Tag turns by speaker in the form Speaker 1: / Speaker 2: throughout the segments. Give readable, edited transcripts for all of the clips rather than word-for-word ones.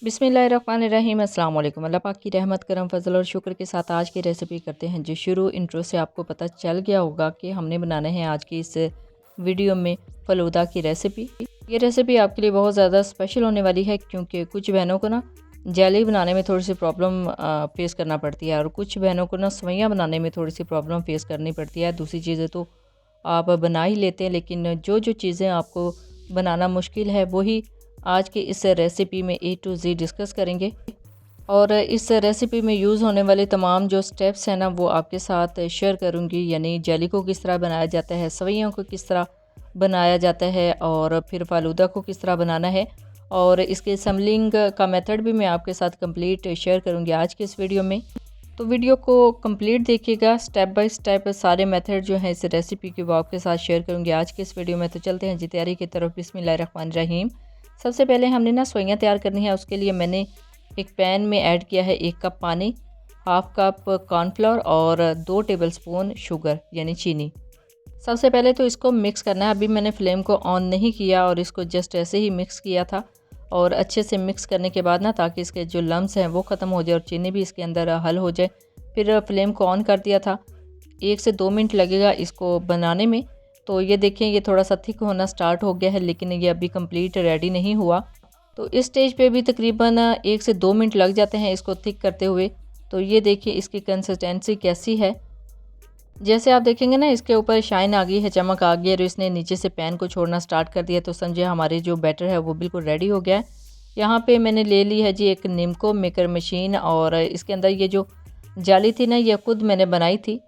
Speaker 1: बिस्मिल्लाहिर्रहमानिर्रहीम। अस्सलाम वालेकुम। अल्लाह पाक की रहमत करम फजल और शुक्र के साथ आज की रेसिपी करते हैं जो शुरू। इंट्रो से आपको पता चल गया होगा कि हमने बनाना है आज की इस वीडियो में फ़लूदा की रेसिपी। ये रेसिपी आपके लिए बहुत ज़्यादा स्पेशल होने वाली है क्योंकि कुछ बहनों को ना जेली बनाने में थोड़ी सी प्रॉब्लम फेस करना पड़ती है और कुछ बहनों को ना सवैयाँ बनाने में थोड़ी सी प्रॉब्लम फेस करनी पड़ती है। दूसरी चीज़ें तो आप बना ही लेते हैं, लेकिन जो जो चीज़ें आपको बनाना मुश्किल है वही आज की इस रेसिपी में A to Z डिस्कस करेंगे। और इस रेसिपी में यूज़ होने वाले तमाम जो स्टेप्स हैं ना वो आपके साथ शेयर करूँगी। यानी जेली को किस तरह बनाया जाता है, सवैयों को किस तरह बनाया जाता है और फिर फालूदा को किस तरह बनाना है, और इसके असम्बलिंग का मेथड भी मैं आपके साथ कंप्लीट शेयर करूँगी आज की इस वीडियो में। तो वीडियो को कंप्लीट देखिएगा, स्टेप बाय स्टेप सारे मेथड जो हैं इस रेसिपी के वो आपके साथ शेयर करूँगी आज की इस वीडियो में। तो चलते हैं जी तैयारी की तरफ। बिस्मिल्लाहिर्रहमानिर्रहीम। सबसे पहले हमने ना सवैयाँ तैयार करनी है। उसके लिए मैंने एक पैन में ऐड किया है 1 कप पानी, हाफ़ कप कॉर्नफ्लोर और 2 टेबलस्पून शुगर यानी चीनी। सबसे पहले तो इसको मिक्स करना है। अभी मैंने फ्लेम को ऑन नहीं किया और इसको जस्ट ऐसे ही मिक्स किया था। और अच्छे से मिक्स करने के बाद ना, ताकि इसके जो लम्स हैं वो ख़त्म हो जाए और चीनी भी इसके अंदर हल हो जाए, फिर फ्लेम को ऑन कर दिया था। 1 से 2 मिनट लगेगा इसको बनाने में। तो ये देखें, ये थोड़ा सा थिक होना स्टार्ट हो गया है, लेकिन ये अभी कंप्लीट रेडी नहीं हुआ। तो इस स्टेज पे भी तकरीबन 1 से 2 मिनट लग जाते हैं इसको थिक करते हुए। तो ये देखिए इसकी कंसिस्टेंसी कैसी है। जैसे आप देखेंगे ना, इसके ऊपर शाइन आ गई है, चमक आ गई है और इसने नीचे से पैन को छोड़ना स्टार्ट कर दिया, तो समझे हमारी जो बैटर है वो बिल्कुल रेडी हो गया है। यहाँ पे मैंने ले ली है जी एक निम्को मेकर मशीन, और इसके अंदर ये जो जाली थी ना ये खुद मैंने बनाई थी।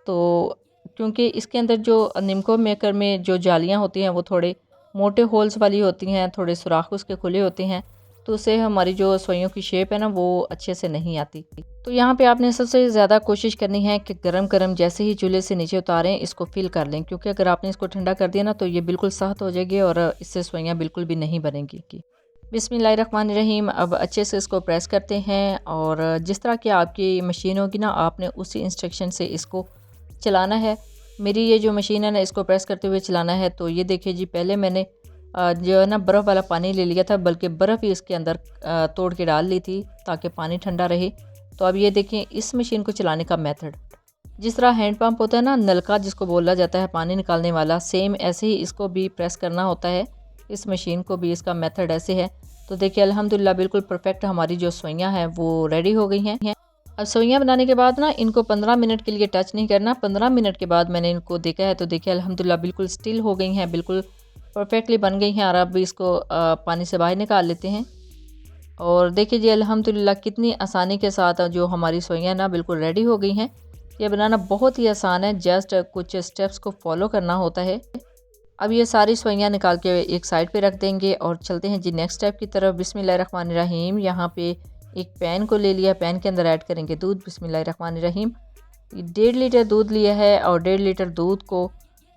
Speaker 1: तो क्योंकि इसके अंदर जो निम्को मेकर में जो जालियाँ होती हैं वो थोड़े मोटे होल्स वाली होती हैं, थोड़े सुराख उसके खुले होते हैं, तो उससे हमारी जो सुइयों की शेप है ना वो अच्छे से नहीं आती। तो यहाँ पे आपने सबसे ज़्यादा कोशिश करनी है कि गरम गरम जैसे ही चूल्हे से नीचे उतारें इसको फिल कर लें, क्योंकि अगर आपने इसको ठंडा कर दिया ना तो ये बिल्कुल सख्त हो जाएगी और इससे सुइयाँ बिल्कुल भी नहीं बनेंगी। बिस्मिल्लाहिर्रहमानिर्रहीम। अब अच्छे से इसको प्रेस करते हैं और जिस तरह की आपकी मशीन होगी ना आपने उसी इंस्ट्रक्शन से इसको चलाना है। मेरी ये जो मशीन है ना इसको प्रेस करते हुए चलाना है। तो ये देखिए जी, पहले मैंने जो है ना बर्फ़ वाला पानी ले लिया था, बल्कि बर्फ़ ही इसके अंदर तोड़ के डाल ली थी ताकि पानी ठंडा रहे। तो अब ये देखें इस मशीन को चलाने का मेथड, जिस तरह हैंड पंप होता है ना, नलका जिसको बोला जाता है पानी निकालने वाला, सेम ऐसे ही इसको भी प्रेस करना होता है। इस मशीन को भी इसका मेथड ऐसे है। तो देखिए अल्हम्दुलिल्लाह बिल्कुल परफेक्ट हमारी जो सुइयाँ हैं वो रेडी हो गई हैं। अब सुइयाँ बनाने के बाद ना इनको 15 मिनट के लिए टच नहीं करना। 15 मिनट के बाद मैंने इनको देखा है तो देखिए अल्हम्दुलिल्लाह बिल्कुल स्टिल हो गई हैं, बिल्कुल परफेक्टली बन गई हैं। और अब इसको पानी से बाहर निकाल लेते हैं। और देखिए जी अल्हम्दुलिल्लाह कितनी आसानी के साथ जो हमारी सुइयाँ ना बिल्कुल रेडी हो गई हैं। ये बनाना बहुत ही आसान है, जस्ट कुछ स्टेप्स को फॉलो करना होता है। अब ये सारी सुइयाँ निकाल के एक साइड पे रख देंगे और चलते हैं जी नेक्स्ट स्टेप की तरफ। बिस्मिल्लाहिर्रहमानिर्रहीम। यहाँ पे एक पैन को ले लिया, पैन के अंदर ऐड करेंगे दूध। बिस्मिल्लाहिर्रहमानिर्रहीम। 1.5 लीटर दूध लिया है और 1.5 लीटर दूध को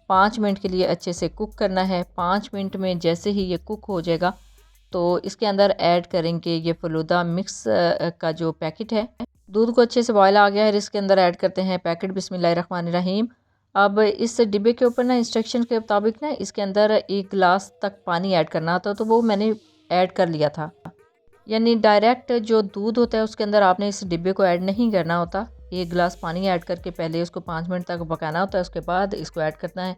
Speaker 1: 5 मिनट के लिए अच्छे से कुक करना है। 5 मिनट में जैसे ही ये कुक हो जाएगा तो इसके अंदर ऐड करेंगे ये फलूदा मिक्स का जो पैकेट है। दूध को अच्छे से बॉयल आ गया है, इसके अंदर ऐड करते हैं पैकेट। बिस्मिल्लाहिर्रहमानिर्रहीम। अब इस डिब्बे के ऊपर ना इंस्ट्रक्शन के मुताबिक ना इसके अंदर 1 गिलास तक पानी ऐड करना होता, तो वो मैंने ऐड कर लिया था। यानी डायरेक्ट जो दूध होता है उसके अंदर आपने इस डिब्बे को ऐड नहीं करना होता। 1 गिलास पानी ऐड करके पहले उसको 5 मिनट तक पकाना होता है, उसके बाद इसको ऐड करना है।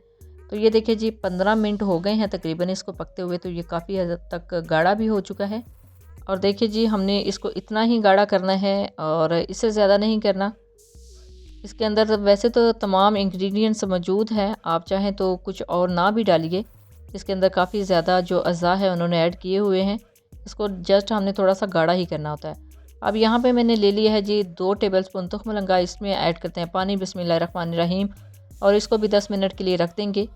Speaker 1: तो ये देखिए जी 15 मिनट हो गए हैं तकरीबन इसको पकते हुए, तो ये काफ़ी हद तक गाढ़ा भी हो चुका है। और देखिए जी हमने इसको इतना ही गाढ़ा करना है और इससे ज़्यादा नहीं करना। इसके अंदर वैसे तो तमाम इंग्रेडिएंट्स मौजूद हैं, आप चाहें तो कुछ और ना भी डालिए। इसके अंदर काफ़ी ज़्यादा जो अज़ा है उन्होंने ऐड किए हुए हैं। इसको जस्ट हमने थोड़ा सा गाढ़ा ही करना होता है। अब यहाँ पे मैंने ले लिया है जी 2 टेबलस्पून तुख्मलंगा, इसमें ऐड करते हैं पानी। बिस्मिल्लाहिर्रहमानिर्रहीम। और इसको भी 10 मिनट के लिए रख देंगे।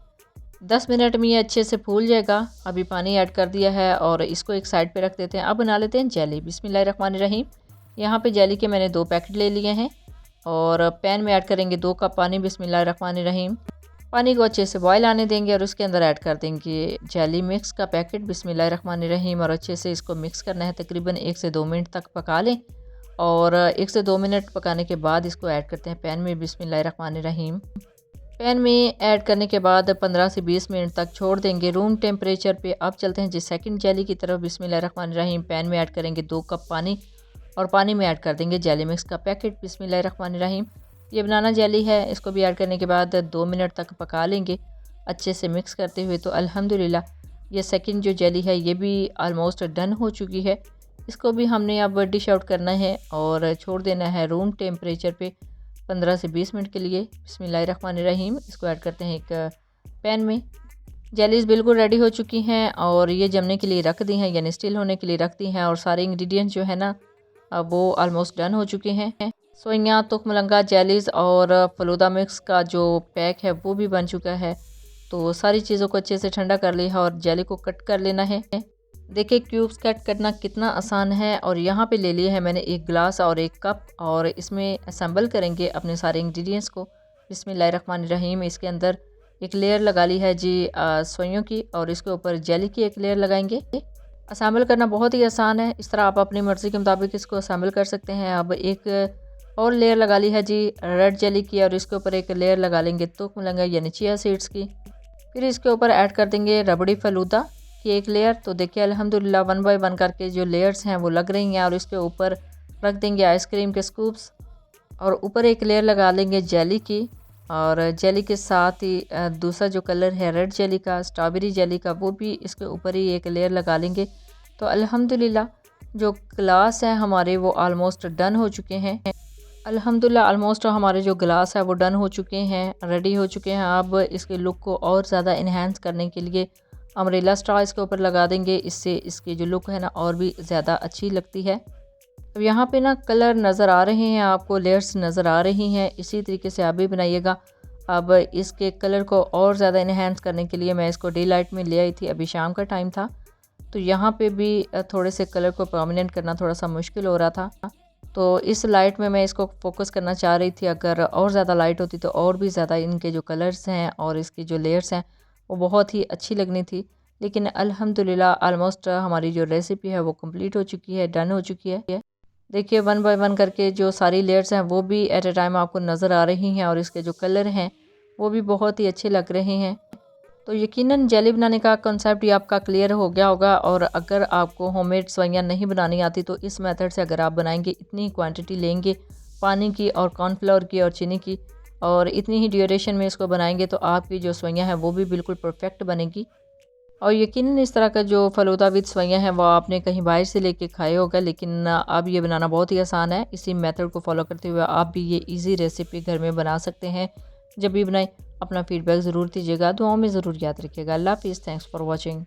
Speaker 1: 10 मिनट में ये अच्छे से फूल जाएगा। अभी पानी ऐड कर दिया है और इसको एक साइड पे रख देते हैं। अब बना लेते हैं जेली। बिस्मिल्लाहिर्रहमानिर्रहीम। यहाँ पे जेली के मैंने 2 पैकेट ले लिए हैं और पैन में ऐड करेंगे 2 कप पानी। बिस्मिल्लाहिर्रहमानिर्रहीम। पानी को अच्छे से बॉयल आने देंगे और उसके अंदर ऐड कर देंगे जेली मिक्स का पैकेट। बिस्मिल्लाहिर्रहमानिर्रहीम। और अच्छे से इसको मिक्स करना है, तकरीबन 1 से 2 मिनट तक पका लें। और 1 से 2 मिनट पकाने के बाद इसको ऐड करते हैं पैन में। बिस्मिल्लाहिर्रहमानिर्रहीम। पैन में ऐड करने के बाद 15 से 20 मिनट तक छोड़ देंगे रूम टेम्परेचर पे। अब चलते हैं जी सेकंड जेली की तरफ। बिस्मिल्लाहिर्रहमानिर्रहीम। पैन में ऐड करेंगे 2 कप पानी और पानी में ऐड कर देंगे जेली मिक्स का पैकेट। बिस्मिल्लाहिर्रहमानिर्रहीम। ये बनाना जेली है, इसको भी ऐड करने के बाद 2 मिनट तक पका लेंगे अच्छे से मिक्स करते हुए। तो अल्हम्दुलिल्लाह ये सेकंड जो जेली है ये भी ऑलमोस्ट डन हो चुकी है। इसको भी हमने अब डिश आउट करना है और छोड़ देना है रूम टेम्परेचर पे 15 से 20 मिनट के लिए। बिस्मिल्लाहिर्रहमानिर्रहीम। इसको ऐड करते हैं एक पैन में। जेलीज़ बिल्कुल रेडी हो चुकी हैं और ये जमने के लिए रख दी हैं, यानी स्टिल होने के लिए रख दी हैं। और सारे इंग्रेडिएंट्स जो है ना वो ऑलमोस्ट डन हो चुके हैं। सोइयां, तुखमलंगा, जेलीज़ और फलूदा मिक्स का जो पैक है वो भी बन चुका है। तो सारी चीज़ों को अच्छे से ठंडा कर लिया है और जेली को कट कर लेना है। देखिए क्यूब्स कट करना कितना आसान है। और यहाँ पे ले लिया है मैंने एक गिलास और एक कप और इसमें असेंबल करेंगे अपने सारे इंग्रेडिएंट्स को। बिस्मिल्लाहिर्रहमानिर्रहीम। इसके अंदर एक लेयर लगा ली है जी सोइयों की और इसके ऊपर जेली की एक लेयर लगाएंगे। असेंबल करना बहुत ही आसान है, इस तरह आप अपनी मर्ज़ी के मुताबिक इसको असेंबल कर सकते हैं। अब एक और लेयर लगा ली है जी रेड जेली की और इसके ऊपर एक लेयर लगा लेंगे तुखमलंगा यानी चिया सीड्स की। फिर इसके ऊपर ऐड कर देंगे रबड़ी फलूदा की एक लेयर। तो देखिए अल्हम्दुलिल्लाह 1 बाय 1 करके जो लेयर्स हैं वो लग रही हैं। और इसके ऊपर रख देंगे आइसक्रीम के स्कूप्स और ऊपर एक लेयर लगा लेंगे जेली की। और जेली के साथ ही दूसरा जो कलर है रेड जेली का, स्ट्रॉबेरी जेली का, वो भी इसके ऊपर ही एक लेयर लगा लेंगे। तो अल्हम्दुलिल्लाह जो ग्लास है हमारे वो ऑलमोस्ट डन हो चुके हैं। अल्हम्दुलिल्लाह ऑलमोस्ट हमारे जो ग्लास है वो डन हो चुके हैं, रेडी हो चुके हैं। अब इसके लुक को और ज़्यादा इन्हेंस करने के लिए अम्ब्रेला स्ट्रॉ इसके ऊपर लगा देंगे, इससे इसकी जो लुक है ना और भी ज़्यादा अच्छी लगती है। अब यहाँ पे ना कलर नज़र आ रहे हैं आपको, लेयर्स नज़र आ रही हैं, इसी तरीके से आप भी बनाइएगा। अब इसके कलर को और ज़्यादा इन्हेंस करने के लिए मैं इसको डे लाइट में ले आई थी, अभी शाम का टाइम था तो यहाँ पे भी थोड़े से कलर को प्रोमिनेंट करना थोड़ा सा मुश्किल हो रहा था। तो इस लाइट में मैं इसको फोकस करना चाह रही थी, अगर और ज़्यादा लाइट होती तो और भी ज़्यादा इनके जो कलर्स हैं और इसकी जो लेयर्स हैं वो बहुत ही अच्छी लगनी थी। लेकिन अल्हम्दुलिल्लाह ऑलमोस्ट हमारी जो रेसिपी है वो कंप्लीट हो चुकी है, डन हो चुकी है। देखिए 1 बाय 1 करके जो सारी लेयर्स हैं वो भी एट ए टाइम आपको नज़र आ रही हैं और इसके जो कलर हैं वो भी बहुत ही अच्छे लग रहे हैं। तो यकीनन जेली बनाने का कॉन्सेप्ट ही आपका क्लियर हो गया होगा। और अगर आपको होममेड सेवइयां नहीं बनानी आती तो इस मेथड से अगर आप बनाएंगे, इतनी क्वांटिटी लेंगे पानी की और कॉर्नफ्लोर की और चीनी की और इतनी ही ड्यूरेशन में इसको बनाएंगे तो आपकी जो सेवइयां हैं वो भी बिल्कुल परफेक्ट बनेगी। और यकीनन इस तरह का जो फलूदा विद सेवइयां हैं वो आपने कहीं बाहर से लेके खाए होगा, लेकिन अब ये बनाना बहुत ही आसान है। इसी मेथड को फॉलो करते हुए आप भी ये ईजी रेसिपी घर में बना सकते हैं। जब भी बनाएं अपना फीडबैक ज़रूर दीजिएगा, दुआओं में ज़रूर याद रखिएगा। अल्लाह हाफिज़। Thanks for watching.